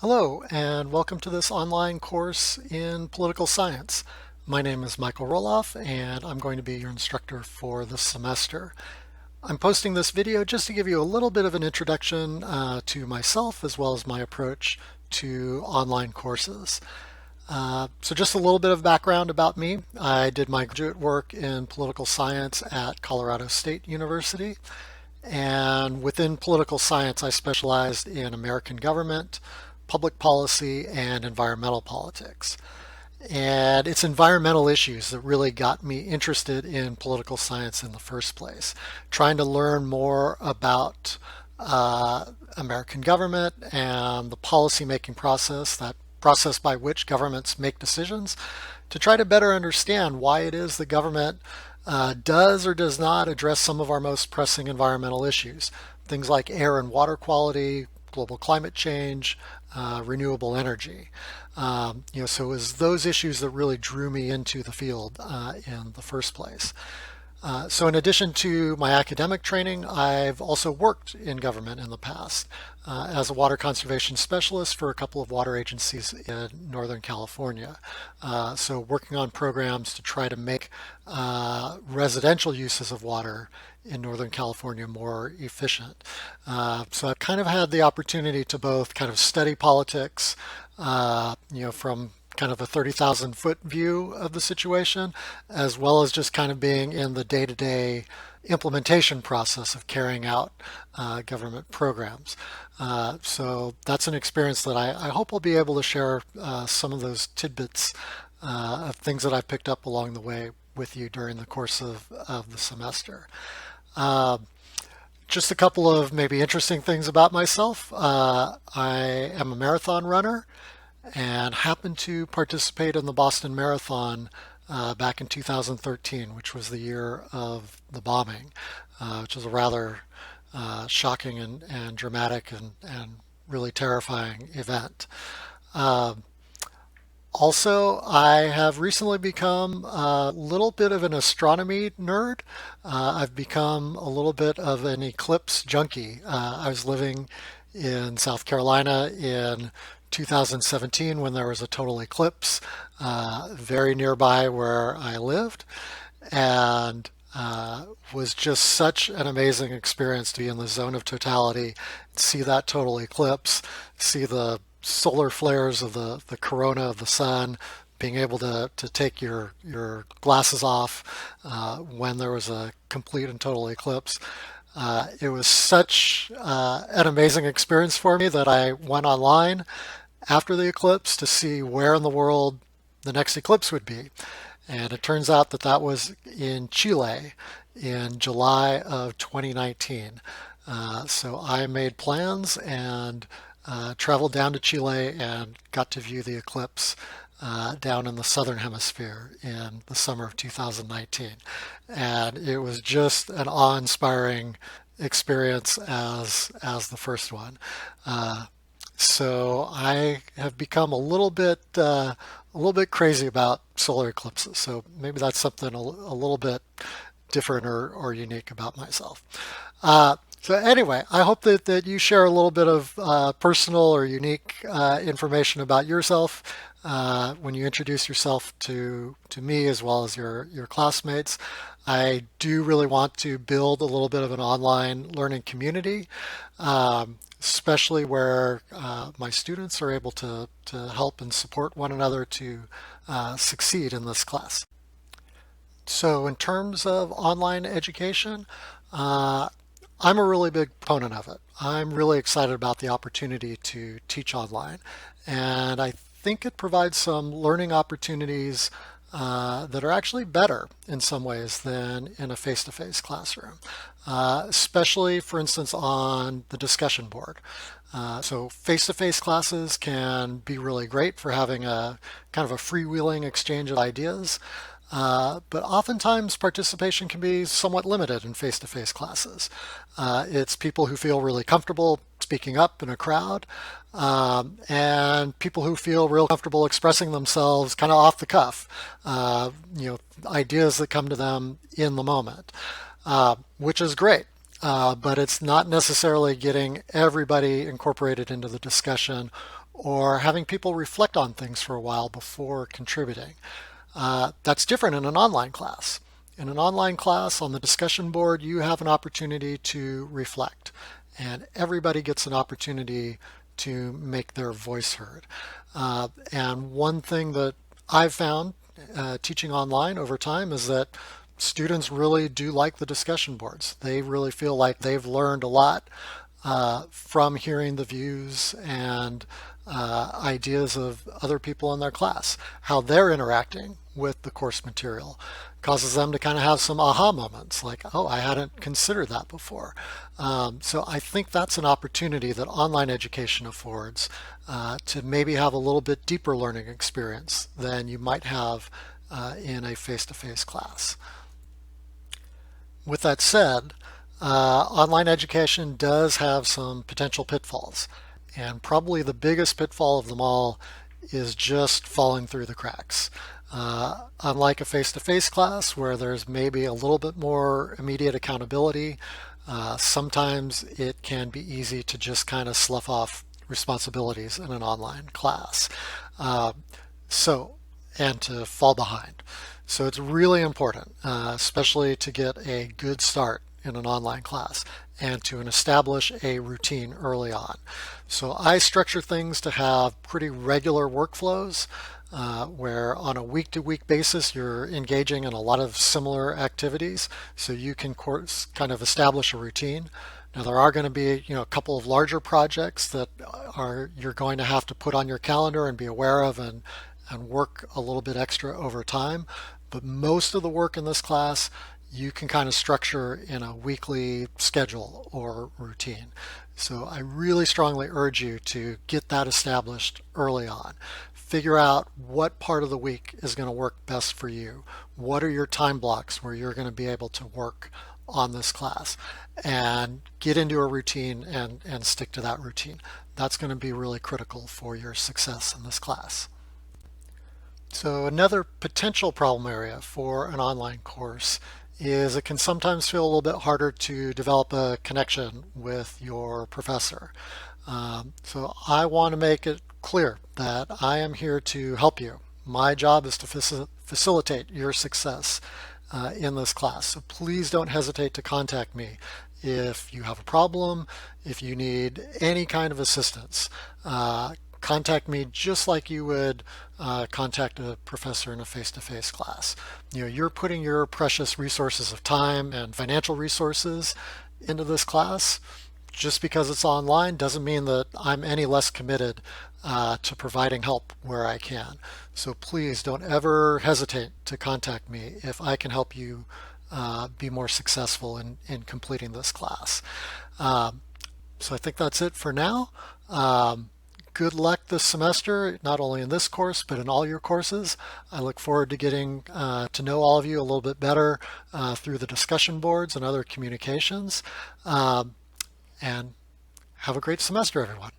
Hello, and welcome to this online course in political science. My name is Michael Roloff, and I'm going to be your instructor for this semester. I'm posting this video just to give you a little bit of an introduction to myself as well as my approach to online courses. So just a little bit of background about me. I did my graduate work in political science at Colorado State University. And within political science, I specialized in American government, public policy, and environmental politics. And it's environmental issues that really got me interested in political science in the first place. Trying to learn more about American government and the policy-making process, that process by which governments make decisions, to try to better understand why it is the government does or does not address some of our most pressing environmental issues. Things like air and water quality, global climate change, renewable energy. So it was those issues that really drew me into the field in the first place. So in addition to my academic training, I've also worked in government in the past as a water conservation specialist for a couple of water agencies in Northern California. So working on programs to try to make residential uses of water in Northern California more efficient. So I've kind of had the opportunity to both kind of study politics, from kind of a 30,000 foot view of the situation, as well as just kind of being in the day-to-day implementation process of carrying out government programs. So that's an experience that I hope I'll be able to share some of those tidbits of things that I've picked up along the way with you during the course of the semester. Uh, just a couple of maybe interesting things about myself. I am a marathon runner and happened to participate in the Boston Marathon back in 2013, which was the year of the bombing, which was a rather shocking and dramatic and really terrifying event. Uh, Also, I have recently become a little bit of an astronomy nerd. I've become a little bit of an eclipse junkie. I was living in South Carolina in 2017 when there was a total eclipse very nearby where I lived, and was just such an amazing experience to be in the zone of totality, see that total eclipse, see the solar flares of the corona of the sun, being able to take your glasses off when there was a complete and total eclipse. It was such an amazing experience for me that I went online after the eclipse to see where in the world the next eclipse would be. And it turns out that that was in Chile in July of 2019. So I made plans and traveled down to Chile and got to view the eclipse down in the southern hemisphere in the summer of 2019. And it was just an awe-inspiring experience as the first one. So I have become a little bit crazy about solar eclipses. So maybe that's something a little bit different or unique about myself. So anyway, I hope that you share a little bit of personal or unique information about yourself when you introduce yourself to me as well as your classmates. I do really want to build a little bit of an online learning community, especially where my students are able to help and support one another to succeed in this class. So in terms of online education, I'm a really big proponent of it. I'm really excited about the opportunity to teach online, and I think it provides some learning opportunities that are actually better in some ways than in a face-to-face classroom, especially, for instance, on the discussion board. So face-to-face classes can be really great for having a kind of a freewheeling exchange of ideas. But oftentimes participation can be somewhat limited in face-to-face classes. It's people who feel really comfortable speaking up in a crowd, and people who feel real comfortable expressing themselves kind of off the cuff, ideas that come to them in the moment, which is great. but it's not necessarily getting everybody incorporated into the discussion or having people reflect on things for a while before contributing. That's different in an online class. In an online class on the discussion board, you have an opportunity to reflect, and everybody gets an opportunity to make their voice heard. And one thing that I've found teaching online over time is that students really do like the discussion boards. They really feel like they've learned a lot from hearing the views and ideas of other people in their class. How they're interacting with the course material causes them to kind of have some aha moments like, oh, I hadn't considered that before. So I think that's an opportunity that online education affords to maybe have a little bit deeper learning experience than you might have in a face-to-face class. With that said, online education does have some potential pitfalls, and probably the biggest pitfall of them all is just falling through the cracks. Unlike a face-to-face class where there's maybe a little bit more immediate accountability, sometimes it can be easy to just kind of slough off responsibilities in an online class. Uh, so, and to fall behind. So it's really important, especially to get a good start in an online class and to establish a routine early on. So I structure things to have pretty regular workflows where on a week-to-week basis you're engaging in a lot of similar activities so you can kind of establish a routine. Now there are going to be, a couple of larger projects that you're going to have to put on your calendar and be aware of and work a little bit extra over time. But most of the work in this class you can kind of structure in a weekly schedule or routine. So I really strongly urge you to get that established early on. Figure out what part of the week is going to work best for you. What are your time blocks where you're going to be able to work on this class, and get into a routine and stick to that routine. That's going to be really critical for your success in this class. So another potential problem area for an online course is it can sometimes feel a little bit harder to develop a connection with your professor. So I want to make it clear that I am here to help you. My job is to facilitate your success in this class. So please don't hesitate to contact me if you have a problem, if you need any kind of assistance. Contact me just like you would contact a professor in a face-to-face class. You're putting your precious resources of time and financial resources into this class. Just because it's online doesn't mean that I'm any less committed to providing help where I can. So please don't ever hesitate to contact me if I can help you be more successful in completing this class. So I think that's it for now. Good luck this semester, not only in this course, but in all your courses. I look forward to getting to know all of you a little bit better through the discussion boards and other communications. And have a great semester, everyone.